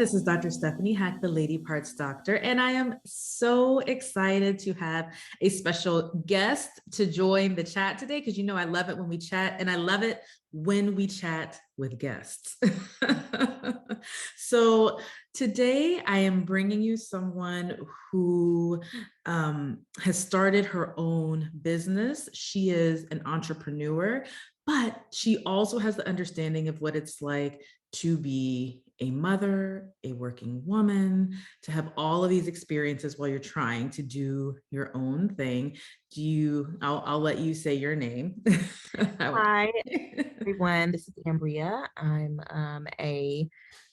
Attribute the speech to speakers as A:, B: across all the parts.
A: this is Dr. Stephanie Hack, the Lady Parts Doctor, and I am so excited to have a special guest to join the chat today because you know I love it when we chat, and I love it when we chat with guests. So today I am bringing you someone who has started her own business. She is an entrepreneur, but she also has the understanding of what it's like to be a mother, a working woman, to have all of these experiences while you're trying to do your own thing. I'll let you say your name.
B: Hi, everyone. This is Ambreia. I'm a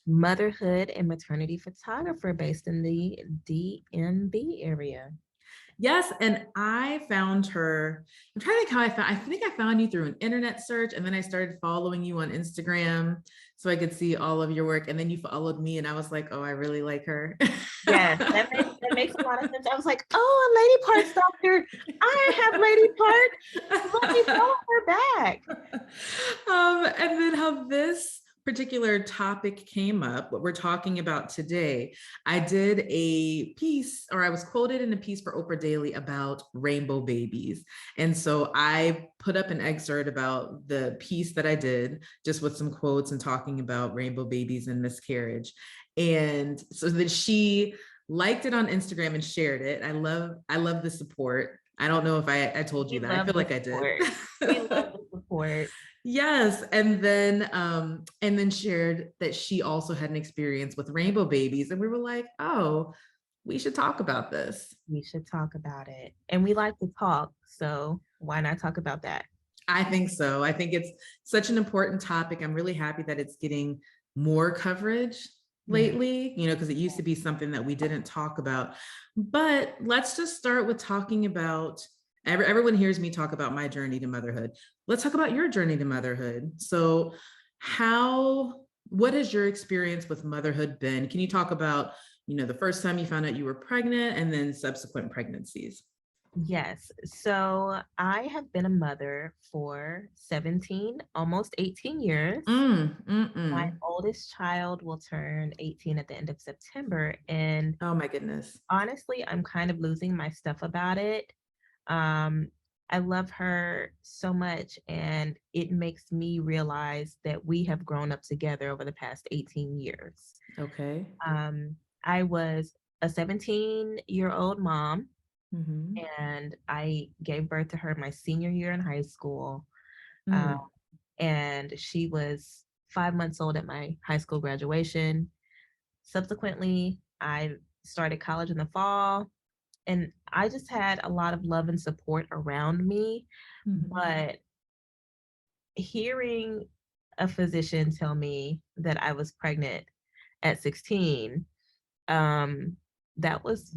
B: motherhood and maternity photographer based in the DMV area.
A: Yes, and I found her. I'm trying to think how I think I found you through an internet search, and then I started following you on Instagram so I could see all of your work. And then you followed me, and I was like, oh, I really like her.
B: Yes, that makes a lot of sense. I was like, oh, a lady parts doctor. I have lady parts. Let me follow her back.
A: And then how this particular topic came up, what we're talking about today, I did a piece, or I was quoted in a piece for Oprah Daily about rainbow babies. And so I put up an excerpt about the piece that I did, just with some quotes and talking about rainbow babies and miscarriage. And so that she liked it on Instagram and shared it. I love the support. I don't know if I told you that. I feel like I did.
B: We love the support.
A: Yes, and then shared that she also had an experience with rainbow babies, and we were like, oh, we should talk about this.
B: We should talk about it, and we like to talk, so why not talk about that?
A: I think so. I think it's such an important topic. I'm really happy that it's getting more coverage lately, you know, because it used to be something that we didn't talk about. But let's just start with talking about, everyone hears me talk about my journey to motherhood. Let's talk about your journey to motherhood. So what has your experience with motherhood been? Can you talk about, you know, the first time you found out you were pregnant and then subsequent pregnancies?
B: Yes. So I have been a mother for 17, almost 18 years. My oldest child will turn 18 at the end of September. And
A: oh my goodness.
B: Honestly, I'm kind of losing my stuff about it. I love her so much, and it makes me realize that we have grown up together over the past 18 years.
A: Okay.
B: I was a 17-year-old mom.
A: Mm-hmm.
B: And I gave birth to her my senior year in high school. And she was 5 months old at my high school graduation. Subsequently, I started college in the fall, and I just had a lot of love and support around me. But hearing a physician tell me that I was pregnant at 16, that was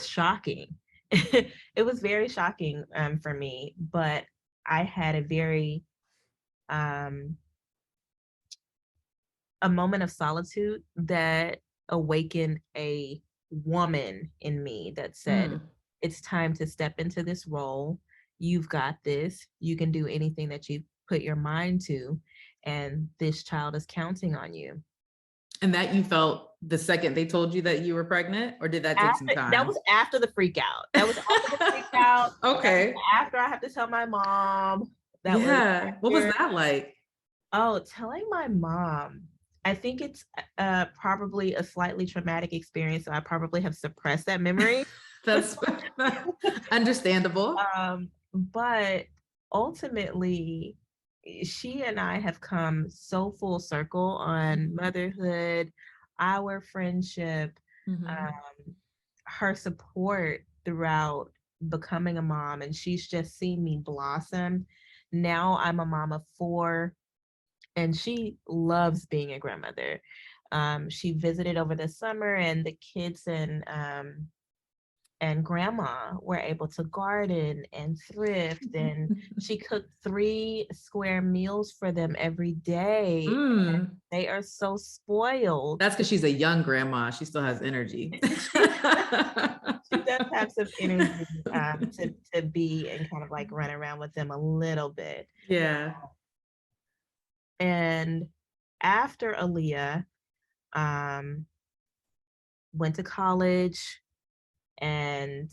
B: shocking. It was very shocking for me, but I had a moment of solitude that awakened a woman in me that said, it's time to step into this role. You've got this. You can do anything that you put your mind to, and this child is counting on you.
A: And that you felt the second they told you that you were pregnant, or did that take some time?
B: That was after the freak out. Okay. After I have to tell my mom.
A: What was that like?
B: Oh, telling my mom. I think it's probably a slightly traumatic experience, so I probably have suppressed that memory.
A: That's understandable.
B: But ultimately, she and I have come so full circle on motherhood, our friendship, her support throughout becoming a mom, and she's just seen me blossom. Now I'm a mom of 4, and she loves being a grandmother. She visited over the summer, and the kids and grandma were able to garden and thrift, and she cooked 3 square meals for them every day. They are so spoiled.
A: That's because she's a young grandma. She still has energy.
B: She does have some energy to be and kind of like run around with them a little bit.
A: Yeah.
B: And after Aaliyah, Went to college, and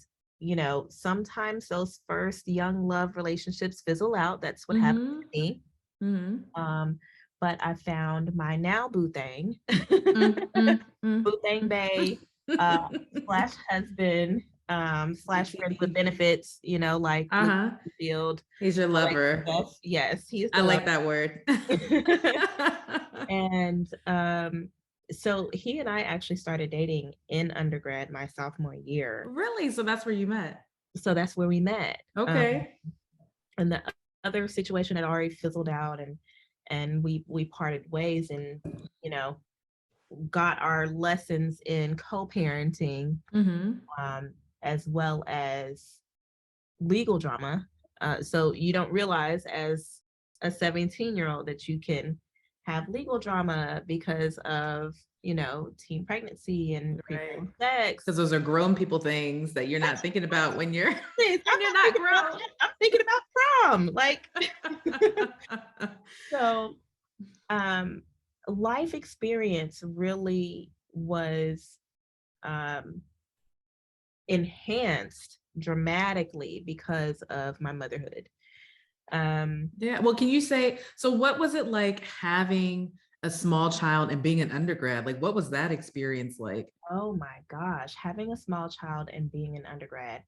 B: sometimes those first young love relationships fizzle out. That's what happened
A: Mm-hmm.
B: to me.
A: Mm-hmm.
B: But I found my now boo thing, boo thing bae, slash husband, slash friends with benefits, like Luke
A: Uh-huh.
B: Field.
A: He's your
B: I like
A: lover.
B: stuff. Yes, he's
A: I
B: the
A: like
B: lover.
A: that word.
B: And so he and I actually started dating in undergrad my sophomore year.
A: Really? So that's where you met.
B: So that's where we met.
A: Okay.
B: And the other situation had already fizzled out, and we parted ways, and got our lessons in co-parenting,
A: Mm-hmm.
B: as well as legal drama. So you don't realize as a 17-year-old that you can have legal drama because of, teen pregnancy and
A: Right.
B: preterm sex.
A: Because those are grown people things that you're not thinking about when you're
B: I'm
A: when you're
B: not
A: not
B: thinking about
A: grown.
B: that. I'm thinking about prom. Like, so life experience really was um, enhanced dramatically because of my motherhood.
A: Yeah. Well, can you say, so what was it like having a small child and being an undergrad? Like, what was that experience like?
B: Oh my gosh, having a small child and being an undergrad.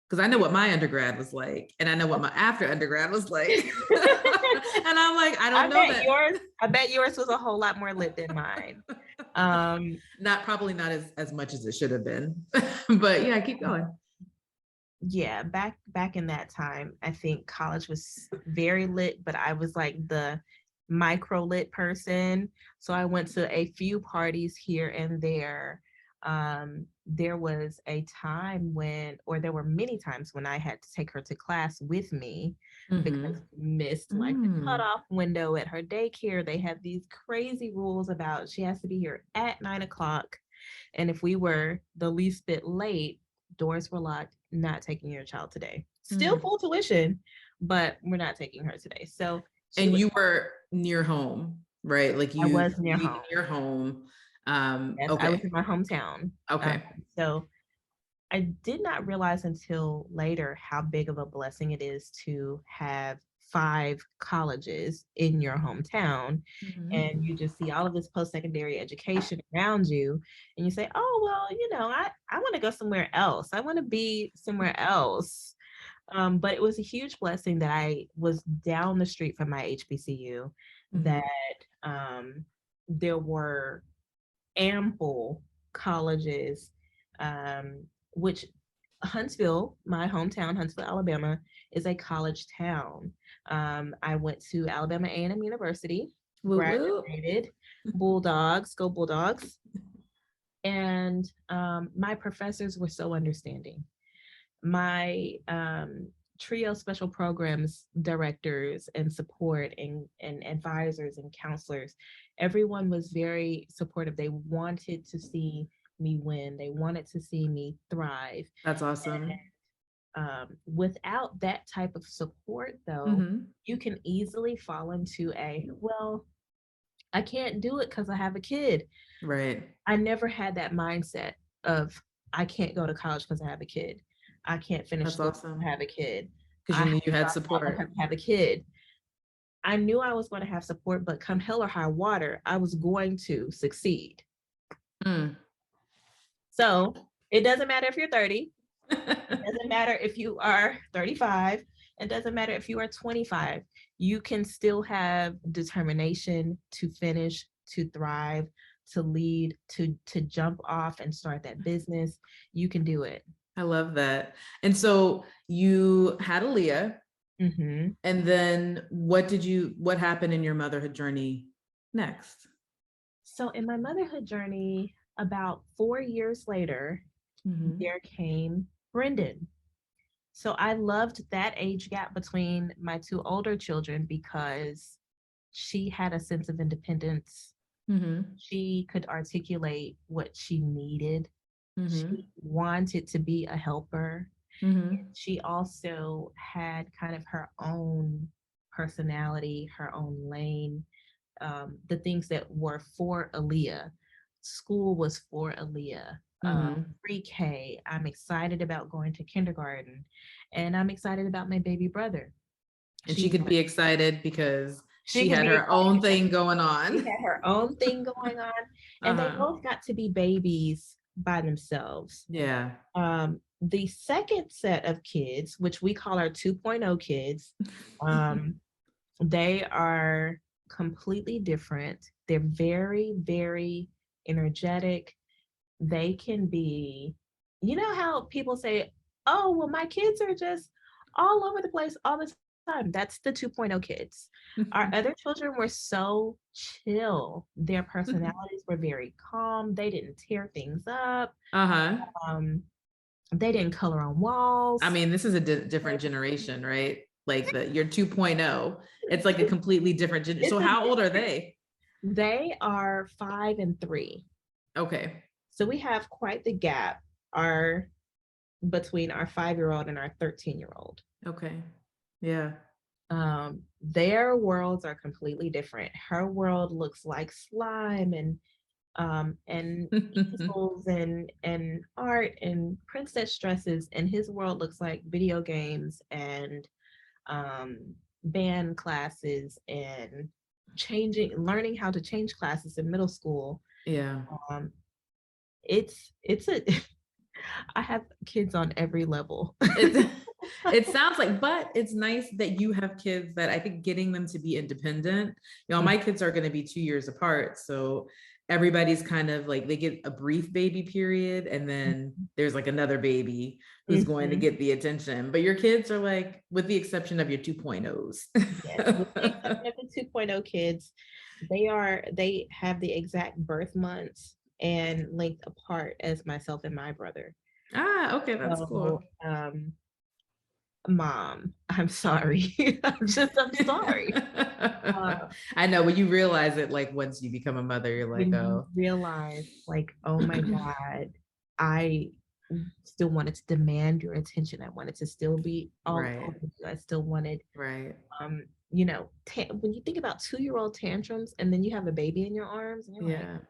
A: Because I know what my undergrad was like, and I know what my after undergrad was like. And I'm like, I don't know that.
B: I bet yours was a whole lot more lit than mine.
A: Probably not as much as it should have been. But yeah, keep going.
B: Yeah, back in that time, I think college was very lit, but I was like the micro lit person. So I went to a few parties here and there. There was a time there were many times when I had to take her to class with me because we missed like the cutoff window at her daycare. They have these crazy rules about she has to be here at 9 o'clock. And if we were the least bit late, doors were locked, not taking your child today. Still full tuition, but we're not taking her today. So
A: and you were near home, right? Like
B: I
A: you
B: was near home.
A: near home.
B: Yes, I was
A: Okay.
B: in my hometown.
A: Okay.
B: So I did not realize until later how big of a blessing it is to have 5 colleges in your hometown. And you just see all of this post-secondary education around you, and you say, oh, well, I want to go somewhere else. I want to be somewhere else. But it was a huge blessing that I was down the street from my HBCU, that there were ample colleges, which Huntsville, my hometown, Huntsville, Alabama, is a college town. I went to Alabama A&M University,
A: Woo woo.
B: graduated, Bulldogs, go Bulldogs. And my professors were so understanding. My trio special programs directors and support and advisors and counselors, everyone was very supportive. They wanted to see me win. They wanted to see me thrive.
A: That's awesome.
B: Without that type of support, though, you can easily fall into well, I can't do it because I have a kid.
A: Right.
B: I never had that mindset of I can't go to college because I have a kid. I can't finish
A: That's
B: school
A: awesome.
B: because I have a kid.
A: Because you knew you had support.
B: Have a kid. I knew I was going to have support, but come hell or high water, I was going to succeed. So it doesn't matter if you're 30. It doesn't matter if you are 35. It doesn't matter if you are 25. You can still have determination to finish, to thrive, to lead, to jump off and start that business. You can do it.
A: I love that. And so you had Aaliyah, and then what happened in your motherhood journey next?
B: So in my motherhood journey, about 4 years later, there came Brendan. So I loved that age gap between my 2 older children because she had a sense of independence. She could articulate what she needed. She wanted to be a helper. She also had kind of her own personality, her own lane. the things that were for Aaliyah. School was for Aaliyah. Pre-K, I'm excited about going to kindergarten, and I'm excited about my baby brother.
A: And she could be excited because she
B: could
A: had
B: be
A: her own thing going
B: She
A: on.
B: had her own thing going on, and they both got to be babies by themselves.
A: Yeah.
B: The second set of kids, which we call our 2.0 kids, they are completely different. They're very, very energetic. They can be, you know how people say, oh, well, my kids are just all over the place all the time. That's the 2.0 kids. Our other children were so chill. Their personalities were very calm. They didn't tear things up. They didn't color on walls.
A: I mean, this is a different generation, right? Like your 2.0. It's like a completely different generation. So how old are they?
B: They are 5 and 3. Okay. So we have quite the gap between our 5-year-old and our 13-year-old.
A: Okay. Yeah.
B: Their worlds are completely different. Her world looks like slime and easels and art and princess dresses, and his world looks like video games and band classes and learning how to change classes in middle school. Yeah. It's a I have kids on every level.
A: It sounds like, but it's nice that you have kids that I think getting them to be independent. You know, my kids are going to be 2 years apart. So everybody's kind of like, they get a brief baby period and then there's like another baby who's going to get the attention. But your kids are like, with the exception of your 2.0s.
B: Yes, with the exception of the 2.0 kids, they have the exact birth months and length apart as myself and my brother.
A: Okay, that's cool.
B: Mom, I'm sorry. I'm sorry.
A: I know when you realize it, like once you become a mother, you're like, oh.
B: You realize, like, oh my God, I still wanted to demand your attention. I wanted to still be all over you. I still wanted, you know, when you think about 2-year-old tantrums and then you have a baby in your arms, and you're like,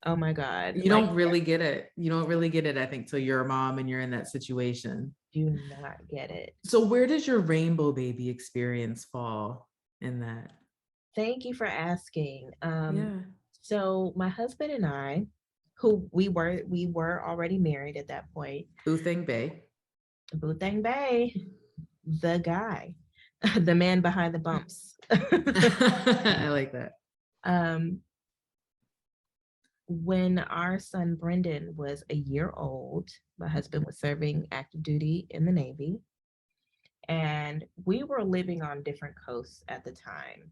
B: oh my God.
A: You don't really get it. You don't really get it, I think, till you're a mom and you're in that situation.
B: Do not get it.
A: So where does your rainbow baby experience fall in that?
B: Thank you for asking. So my husband and I, who we were already married at that point.
A: Boothang Bay.
B: Boothang Bay, the guy, the man behind the bumps.
A: I like that.
B: When our son Brendan was a year old, my husband was serving active duty in the Navy, and we were living on different coasts at the time.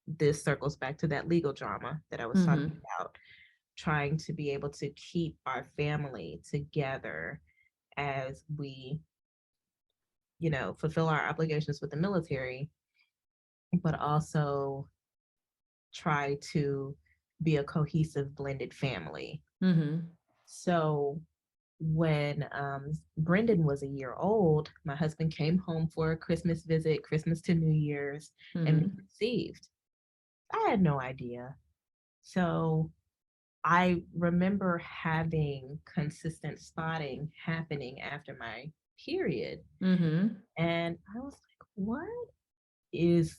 B: This circles back to that legal drama that I was talking about, trying to be able to keep our family together as we, you know, fulfill our obligations with the military, but also try to be a cohesive blended family. So when Brendan was a year old, my husband came home for a Christmas visit, Christmas to New Year's, and conceived. I had no idea. So I remember having consistent spotting happening after my period. And I was like, what is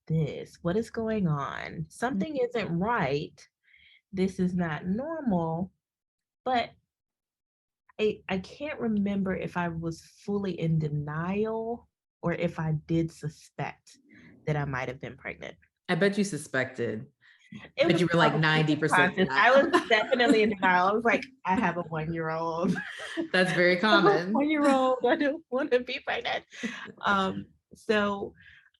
B: this? What is going on? Something isn't right. This is not normal. But I can't remember if I was fully in denial or if I did suspect that I might have been pregnant.
A: I bet you suspected. But you were like 90%.
B: I was definitely in denial. I was like, I have a 1-year-old.
A: That's very common.
B: 1-year-old. I don't want to be pregnant. So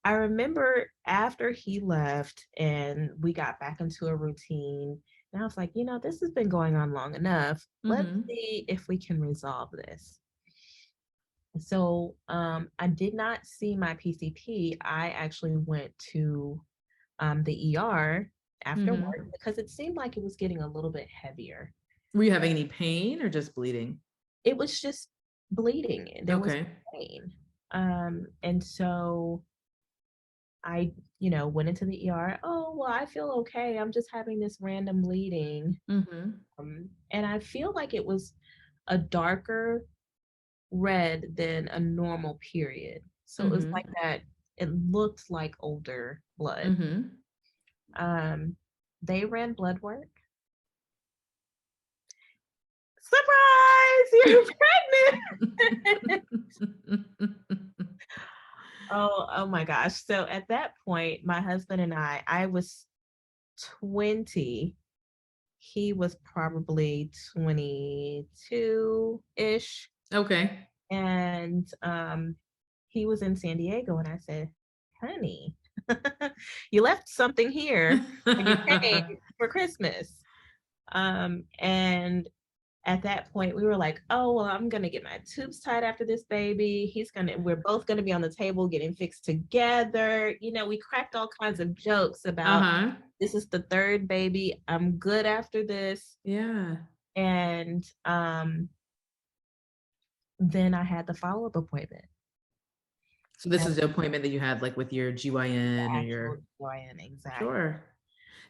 B: I remember after he left and we got back into a routine, and I was like, you know, this has been going on long enough. Let's see if we can resolve this. So I did not see my PCP. I actually went to the ER after work because it seemed like it was getting a little bit heavier.
A: Were you having any pain or just bleeding?
B: It was just bleeding. There was pain. And so I, you know, went into the ER. Oh, well, I feel okay. I'm just having this random bleeding. And I feel like it was a darker red than a normal period. So it was like that. It looked like older blood. They ran blood work. Surprise! You're pregnant. Oh my gosh. So at that point, my husband and I was 20. He was probably 22-ish.
A: Okay.
B: And he was in San Diego, and I said, honey, you left something here when you came for Christmas. And at that point we were like, oh, well, I'm gonna get my tubes tied after this baby. We're both gonna be on the table getting fixed together. You know, we cracked all kinds of jokes about this is the third baby. I'm good after this.
A: Yeah.
B: And then I had the follow-up appointment.
A: So this is the appointment that you had like with your GYN or your
B: GYN, exactly.
A: Sure.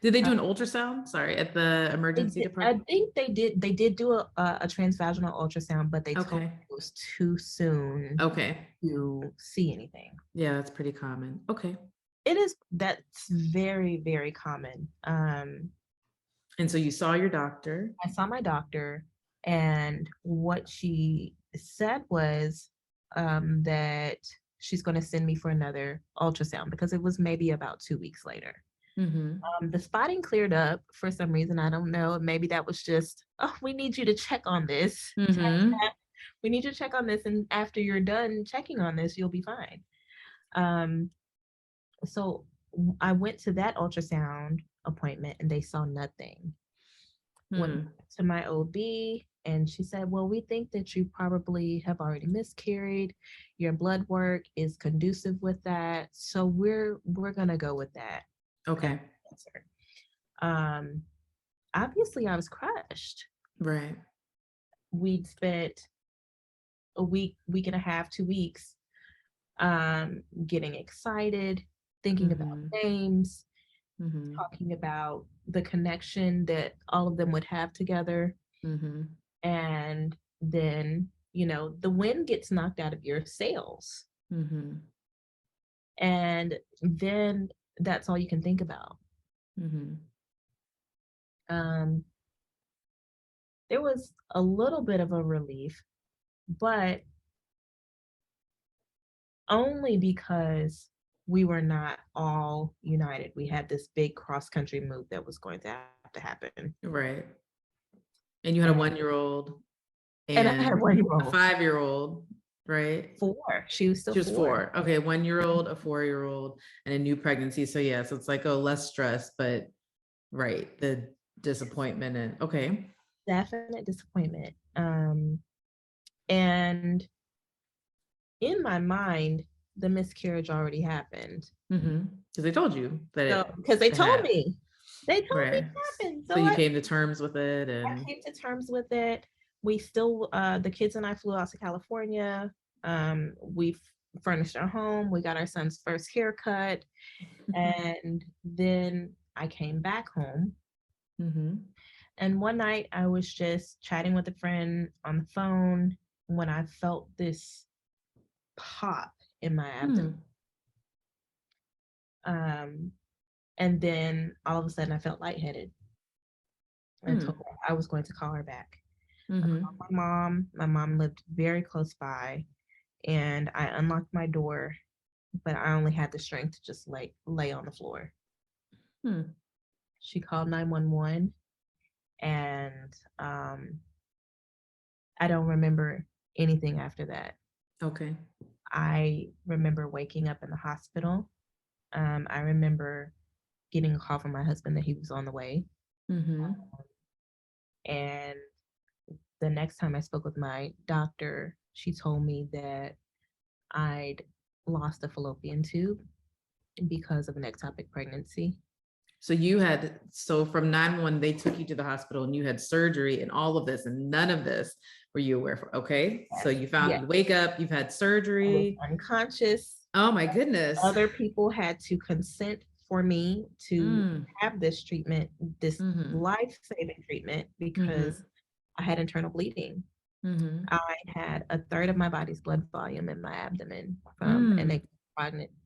A: Did they do an ultrasound? Sorry, at the emergency department?
B: I think they did. They did do a transvaginal ultrasound, but they told me it was too soon to see anything.
A: Yeah, that's pretty common. Okay.
B: It is. That's very, very common.
A: And so you saw your doctor?
B: I saw my doctor, and what she said was that she's going to send me for another ultrasound because it was maybe about 2 weeks later. The spotting cleared up for some reason. I don't know. Maybe that was just, oh, we need you to check on this. We need you to check on this. And after you're done checking on this, you'll be fine. So I went to that ultrasound appointment and they saw nothing. Went to my OB and she said, well, we think that you probably have already miscarried. Your blood work is conducive with that. So we're going to go with that.
A: Okay.
B: Obviously I was crushed.
A: Right.
B: We'd spent a week and a half, 2 weeks, getting excited, thinking about names, talking about the connection that all of them would have together. And then, you know, the wind gets knocked out of your sails. And then that's all you can think about. There was a little bit of a relief, but only because we were not all united. We had this big cross-country move that was going to have to happen.
A: Right. And you had a 1-year-old
B: and I had a 1-year-old.
A: A 5-year-old, right?
B: 4. She was still
A: 4. Okay, 1-year-old, a 4-year-old, and a new pregnancy. So yeah, so it's like, oh, less stress, but right, the disappointment and okay.
B: Definite disappointment. And in my mind, the miscarriage already happened.
A: Because they told you that
B: because they told me. They told me it happened.
A: So you came to terms with it, and
B: I came to terms with it. We still, the kids and I flew out to California. We furnished our home. We got our son's first haircut, and then I came back home. And one night I was just chatting with a friend on the phone when I felt this pop in my abdomen. And then all of a sudden I felt lightheaded. I told her I was going to call her back. I called my mom. My mom lived very close by, and I unlocked my door, but I only had the strength to just lay on the floor. She called 911, and I don't remember anything after that.
A: Okay.
B: I remember waking up in the hospital. I remember getting a call from my husband that he was on the way. And the next time I spoke with my doctor, she told me that I'd lost a fallopian tube because of an ectopic pregnancy.
A: So from 911, they took you to the hospital and you had surgery and all of this, and none of this were you aware of. Okay. Yes. So you found, wake up, you've had surgery.
B: Unconscious.
A: Oh my goodness.
B: Other people had to consent for me to
A: Mm.
B: have this treatment, this
A: Mm-hmm.
B: life-saving treatment, because
A: Mm-hmm.
B: I had internal bleeding.
A: Mm-hmm.
B: I had a third of my body's blood volume in my abdomen from
A: Mm.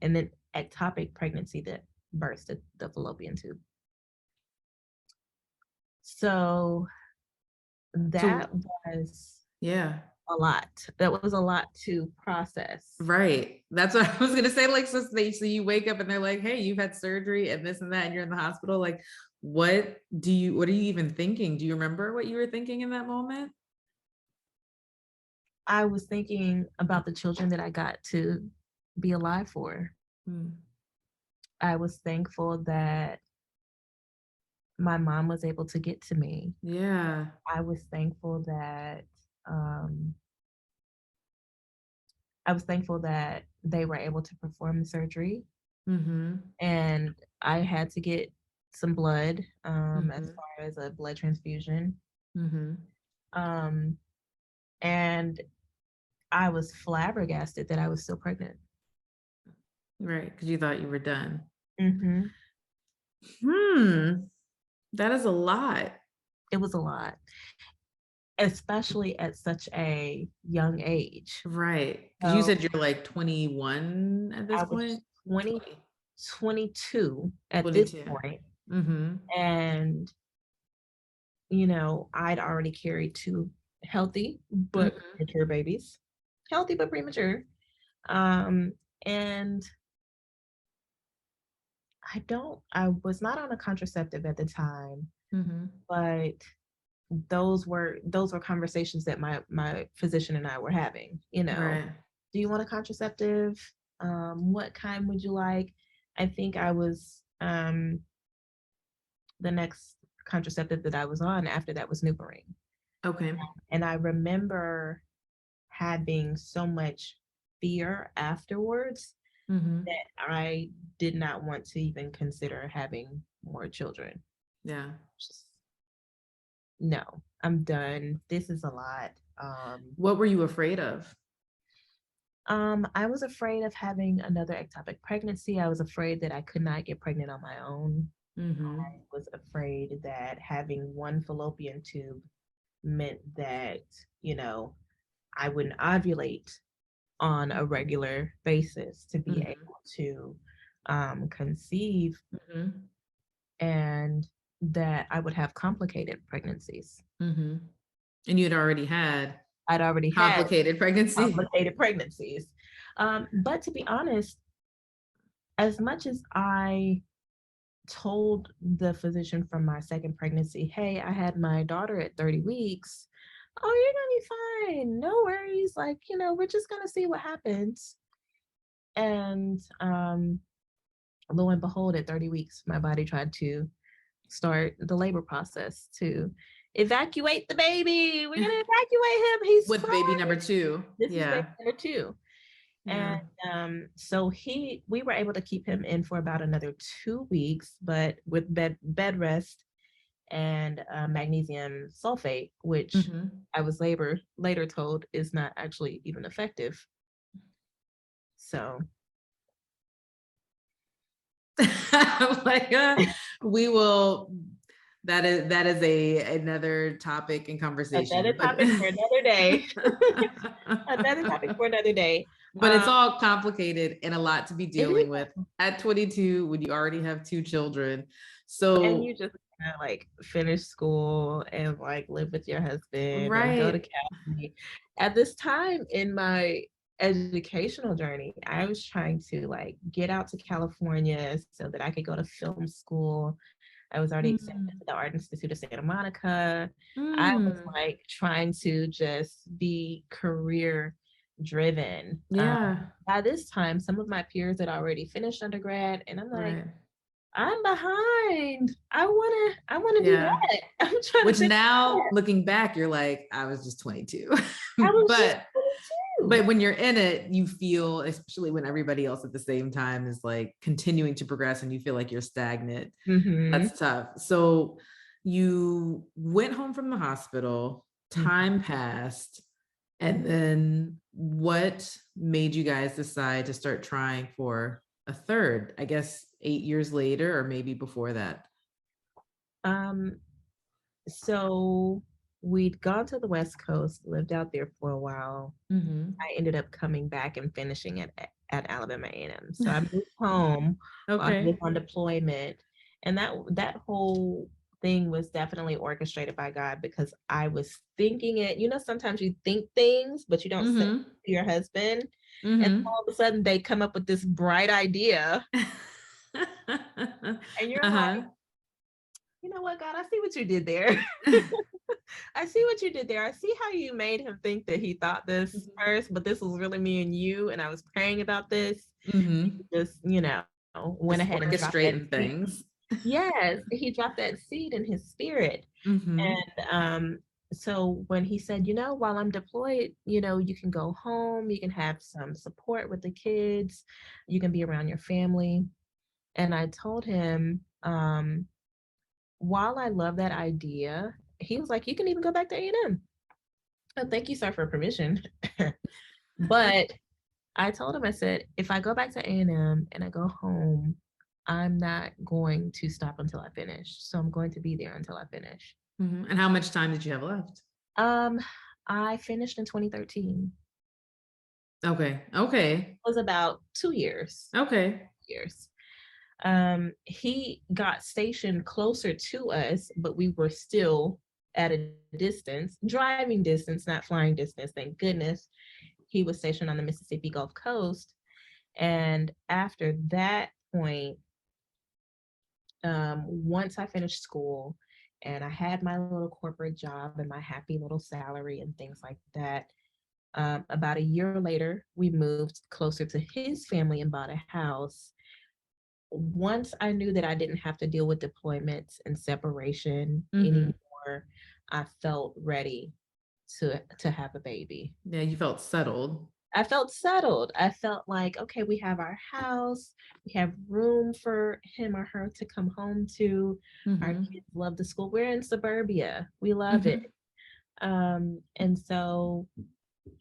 B: and then ectopic pregnancy that burst the fallopian tube. So that
A: So
B: was
A: yeah.
B: a lot. That was a lot to process.
A: Right. That's what I was gonna say. Like, so you wake up and they're like, hey, you've had surgery and this and that, and you're in the hospital. Like, what are you even thinking? Do you remember what you were thinking in that moment?
B: I was thinking about the children that I got to be alive for.
A: Mm.
B: I was thankful that my mom was able to get to me.
A: Yeah.
B: I was thankful that um, they were able to perform the surgery,
A: Mm-hmm.
B: and I had to get some blood as
A: Mm-hmm.
B: far as a blood transfusion.
A: Mm-hmm.
B: Um, and I was flabbergasted that I was still pregnant.
A: Right. Because you thought you were done.
B: Mm-hmm.
A: That is a lot.
B: It was a lot, especially at such a young age.
A: Right. Because you
B: So
A: said you're like 21 at this
B: I was
A: point.
B: 20,
A: 20.
B: 22 at this
A: 22.
B: point,
A: Mm-hmm.
B: and I'd already carried two healthy but
A: Mm-hmm.
B: premature babies, healthy but premature. Um, and I was not on a contraceptive at the time,
A: Mm-hmm.
B: but those were conversations that my physician and I were having.
A: Right.
B: Do you want a contraceptive? What kind would you like? I think I was the next contraceptive that I was on after that was NuvaRing.
A: Okay.
B: And I remember having so much fear afterwards
A: Mm-hmm.
B: that I did not want to even consider having more children.
A: Yeah.
B: Just no, I'm done. This is a lot. Um,
A: What were you afraid of?
B: I was afraid of having another ectopic pregnancy. I was afraid that I could not get pregnant on my own.
A: Mm-hmm.
B: I was afraid that having one fallopian tube meant that, you know, I wouldn't ovulate on a regular basis to be
A: Mm-hmm.
B: able to conceive,
A: Mm-hmm.
B: and that I would have complicated pregnancies.
A: Mm-hmm. And you had already had
B: I'd already had
A: complicated pregnancy.
B: complicated pregnancies. But to be honest, as much as I told the physician from my second pregnancy, hey, I had my daughter at 30 weeks. Oh, you're gonna be fine. No worries. Like, we're just gonna see what happens. And lo and behold, at 30 weeks, my body tried to start the labor process to evacuate the baby. We're gonna evacuate him. He's
A: With baby
B: fine.
A: number 2.
B: This is baby
A: Yeah.
B: number two.
A: Yeah.
B: And so we were able to keep him in for about another 2 weeks, but with bed rest and magnesium sulfate, which
A: Mm-hmm.
B: I was later told is not actually even effective. So
A: Like we will that is another topic in
B: another
A: conversation, but
B: topic for another day. Another topic for another day.
A: but it's all complicated and a lot to be
B: It is,
A: dealing with at 22 when you already have 2 children.
B: and you
A: So
B: just like finish school and like live with your husband and go to
A: right.
B: Cali. At this time in my educational journey, I was trying to like get out to California so that I could go to film school. I was already accepted
A: Mm.
B: to the Art Institute of Santa Monica. I was
A: Mm.
B: like trying to just be career driven.
A: Yeah.
B: By this time, some of my peers had already finished undergrad, and I'm like,
A: Right.
B: I'm behind. I wanna do
A: Yeah.
B: that. I'm trying to
A: Which
B: finish
A: now
B: that.
A: looking back, you're like, I was just 22.
B: I was just
A: but
B: 22.
A: when you're in it, you feel, especially when everybody else at the same time is like continuing to progress and you feel like you're stagnant.
B: Mm-hmm.
A: That's tough. So you went home from the hospital,
B: Mm-hmm.
A: time passed. And then what made you guys decide to start trying for a third? I guess 8 years later, or maybe before that.
B: So we'd gone to the West Coast, lived out there for a while. I ended up coming back and finishing at Alabama A&M. So I moved home while I was
A: Okay.
B: on deployment, and that whole thing was definitely orchestrated by God, because I was thinking it. You know, sometimes you think things, but you don't say it
A: Mm-hmm.
B: to your husband, and
A: Mm-hmm.
B: all of a sudden they come up with this bright idea, and you're like,
A: Uh-huh.
B: you know what, God, I see what you did there. I see what you did there. I see how you made him think that he thought this first, but this was really me and you, and I was praying about this.
A: Mm-hmm.
B: Just, went
A: Just
B: ahead and dropped that
A: orchestrating
B: seed.
A: things.
B: Yes, he dropped that seed in his spirit.
A: Mm-hmm.
B: And so when he said, while I'm deployed, you can go home, you can have some support with the kids, you can be around your family. And I told him, while I love that idea, he was like, you can even go back to A&M. Oh, thank you, sir, for permission. But I told him, I said, if I go back to A&M and I go home, I'm not going to stop until I finish. So I'm going to be there until I finish.
A: Mm-hmm. And how much time did you have left?
B: Um, I finished in 2013.
A: Okay. Okay.
B: It was about 2 years.
A: Okay.
B: Years. He got stationed closer to us, but we were still at a distance, driving distance, not flying distance, thank goodness. He was stationed on the Mississippi Gulf Coast. And after that point, once I finished school and I had my little corporate job and my happy little salary and things like that, about a year later, we moved closer to his family and bought a house. Once I knew that I didn't have to deal with deployments and separation
A: Mm-hmm.
B: anymore, I felt ready to have a baby.
A: Yeah, you felt settled.
B: I felt settled. I felt like, okay, we have our house, we have room for him or her to come home to. Our
A: Mm-hmm.
B: kids love the school. We're in suburbia. We love it.
A: Mm-hmm.
B: And so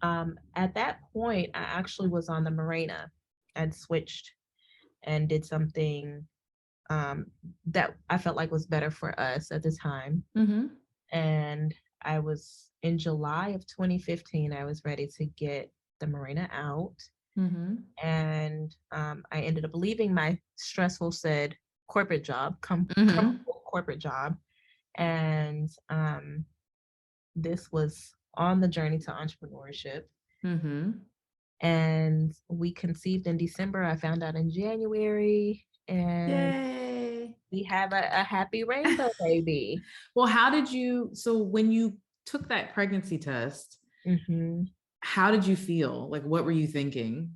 B: at that point, I actually was on the Marina. I'd switched and did something that I felt like was better for us at the time.
A: Mm-hmm.
B: And I was in July of 2015, I was ready to get the Marina out.
A: Mm-hmm.
B: And I ended up leaving my stressful said corporate job,
A: Mm-hmm.
B: corporate job. And this was on the journey to entrepreneurship.
A: Mm-hmm.
B: And we conceived in December. I found out in January, and
A: Yay.
B: we have a happy rainbow baby.
A: Well, so when you took that pregnancy test,
B: Hmm.
A: how did you feel? Like, what were you thinking?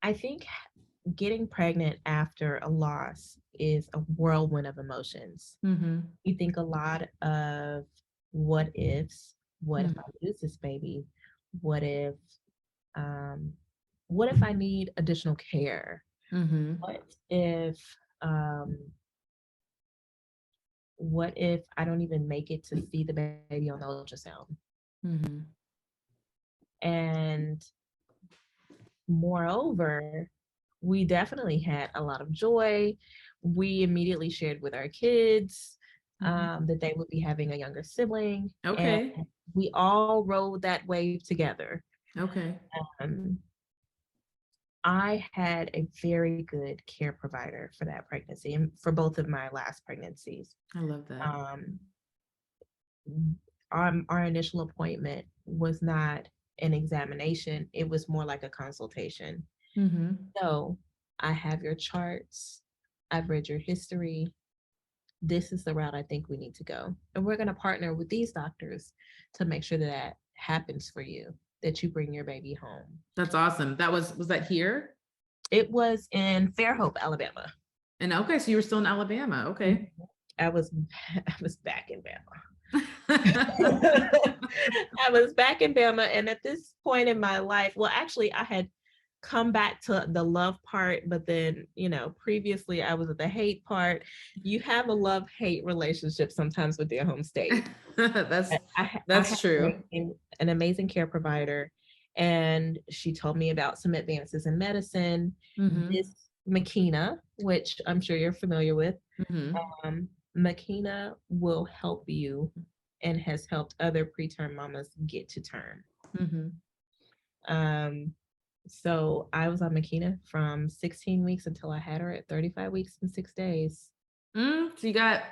B: I think getting pregnant after a loss is a whirlwind of emotions.
A: Mm-hmm.
B: You think a lot of what ifs. What if I lose this baby? What if um, what if I need additional care?
A: Mm-hmm.
B: What if um, what if I don't even make it to see the baby on the ultrasound?
A: Mm-hmm.
B: And moreover, we definitely had a lot of joy. We immediately shared with our kids that they would be having a younger sibling, and
A: Okay.
B: we all rode that wave together.
A: Okay.
B: Um, I had a very good care provider for that pregnancy and for both of my last pregnancies.
A: I love that.
B: Um, our initial appointment was not an examination, it was more like a consultation.
A: Mm-hmm.
B: So I have your charts, I've read your history. This is the route I think we need to go. And we're going to partner with these doctors to make sure that that happens for you, that you bring your baby home.
A: That's awesome. Was that here?
B: It was in Fairhope, Alabama.
A: And okay, so you were still in Alabama. Okay.
B: I was back in Bama. I was back in Bama, and at this point in my life, well, actually, I had come back to the love part, but then, you know, previously I was at the hate part. You have a love-hate relationship sometimes with your home state.
A: That's
B: I
A: that's
B: had
A: true.
B: an amazing care provider, and she told me about some advances in medicine.
A: Mm-hmm.
B: This Makina, which I'm sure you're familiar with,
A: Mm-hmm.
B: Makina will help you and has helped other preterm mamas get to term.
A: Mm-hmm.
B: Um, so I was on Makina from 16 weeks until I had her at 35 weeks and 6 days.
A: So you got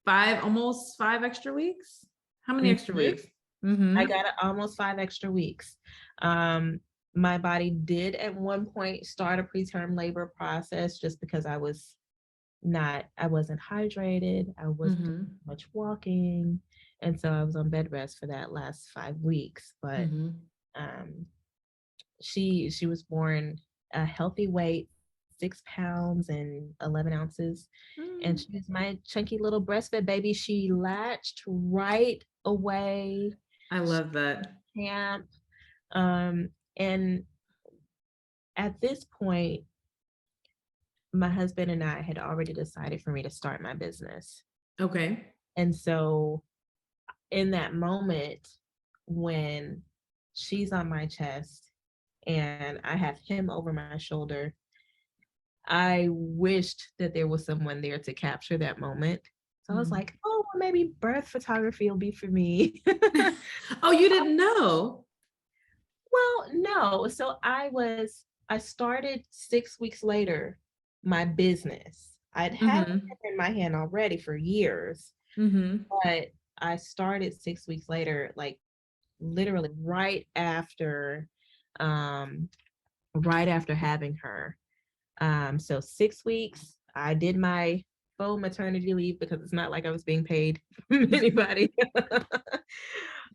A: almost 5 extra weeks. How many extra
B: Mhm.
A: weeks? Mm-hmm.
B: I got almost 5 extra weeks. Um, my body did at one point start a preterm labor process just because I wasn't hydrated. I wasn't doing
A: Mm-hmm.
B: much walking. And so I was on bed rest for that last 5 weeks. But
A: Mm-hmm.
B: um, she was born a healthy weight, 6 pounds and 11 ounces. And she was my chunky little breastfed baby. She latched right away.
A: I love that.
B: Camp. And at this point, my husband and I had already decided for me to start my business.
A: Okay.
B: And so in that moment, when she's on my chest and I have him over my shoulder, I wished that there was someone there to capture that moment. So I was like, oh, well, maybe birth photography will be for me.
A: Oh, you didn't know?
B: Well, no. So I started 6 weeks later my business. I'd had
A: Mm-hmm.
B: it in my hand already for years,
A: Mm-hmm.
B: but I started 6 weeks later, like literally um, right after having her. So 6 weeks, I did my full maternity leave because it's not like I was being paid from anybody.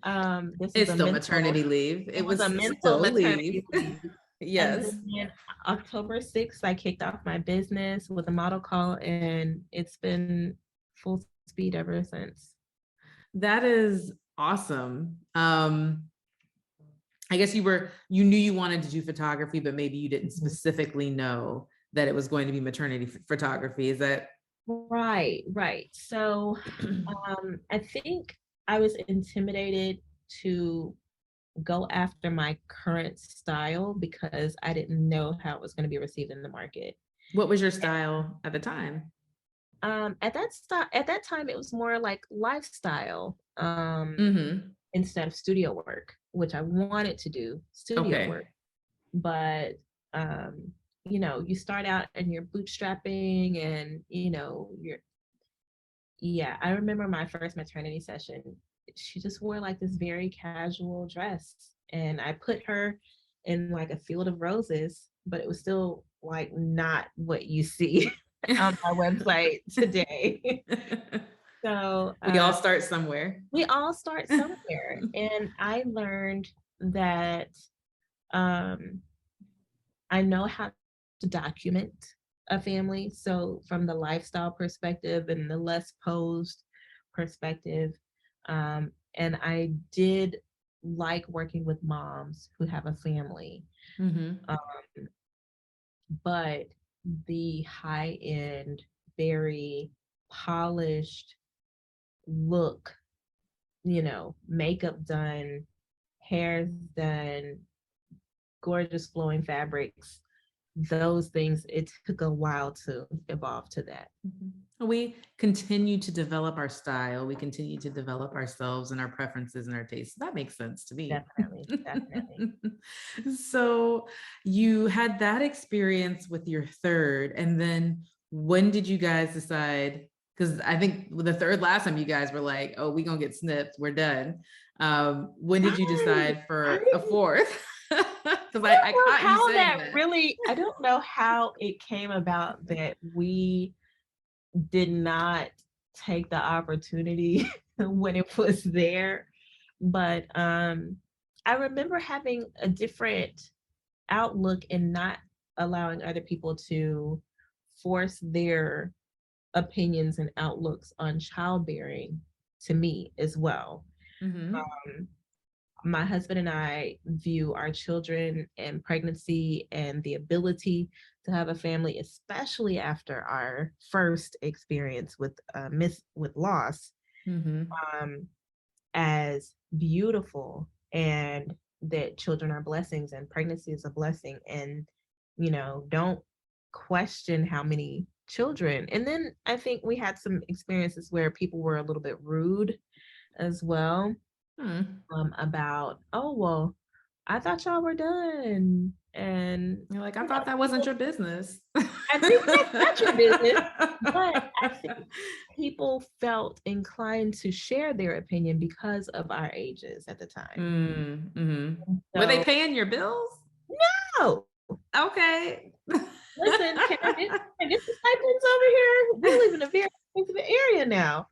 B: This was
A: It's
B: a
A: still
B: mental
A: maternity leave.
B: It
A: It
B: was a
A: was
B: mental
A: still
B: maternity
A: leave.
B: leave. And
A: Yes.
B: then October 6th, I kicked off my business with a model call, and it's been full speed ever since.
A: That is awesome. I guess you knew you wanted to do photography, but maybe you didn't
B: Mhm.
A: specifically know that it was going to be maternity photography. Is that
B: Right, right. So I think I was intimidated to go after my current style because I didn't know how it was going to be received in the market.
A: what was your style at the time?
B: At that time, it was more like lifestyle
A: Mm-hmm.
B: instead of studio work, which I wanted to do studio
A: Okay.
B: work. But um, you know, you start out and you're bootstrapping, and you know, yeah. I remember my first maternity session. She just wore like this very casual dress, and I put her in like a field of roses, but it was still like not what you see on my website today. So
A: We all start somewhere.
B: we all start somewhere. And I learned that um, I know how to document a family. So, from the lifestyle perspective and the less posed perspective, and I did like working with moms who have a family.
A: Mm-hmm.
B: Um, but the high end, very polished look, you know, makeup done, hair's done, gorgeous flowing fabrics, those things, it took a while to evolve to that.
A: We continue to develop our style. We continue to develop ourselves and our preferences and our tastes. That makes sense to me.
B: Definitely, definitely.
A: So you had that experience with your third, and then when did you guys decide? Because I think with the third last time you guys were like, "Oh, we gonna get snipped. We're done." When did you
B: Right.
A: decide
B: I
A: for a
B: didn't
A: fourth? Because I
B: know
A: caught you
B: how
A: saying
B: that
A: that.
B: really, I don't know how it came about that we did not take the opportunity when it was there. But I remember having a different outlook and not allowing other people to force their opinions and outlooks on childbearing to me as well.
A: Mm-hmm.
B: Um, My husband and I view our children and pregnancy and the ability to have a family, especially after our first experience with with loss, um, as beautiful, and that children are blessings and pregnancy is a blessing. And, don't question how many children. And then I think we had some experiences where people were a little bit rude as well,
A: Hmm.
B: about, oh, well, I thought y'all were done. And,
A: You're like, I thought that wasn't your business.
B: I think that's not your business. But I think people felt inclined to share their opinion because of our ages at the time.
A: Mm-hmm. Were they
B: So,
A: paying your bills?
B: no,
A: Okay.
B: listen, can I get some stipends over here? We live in a very expensive area now.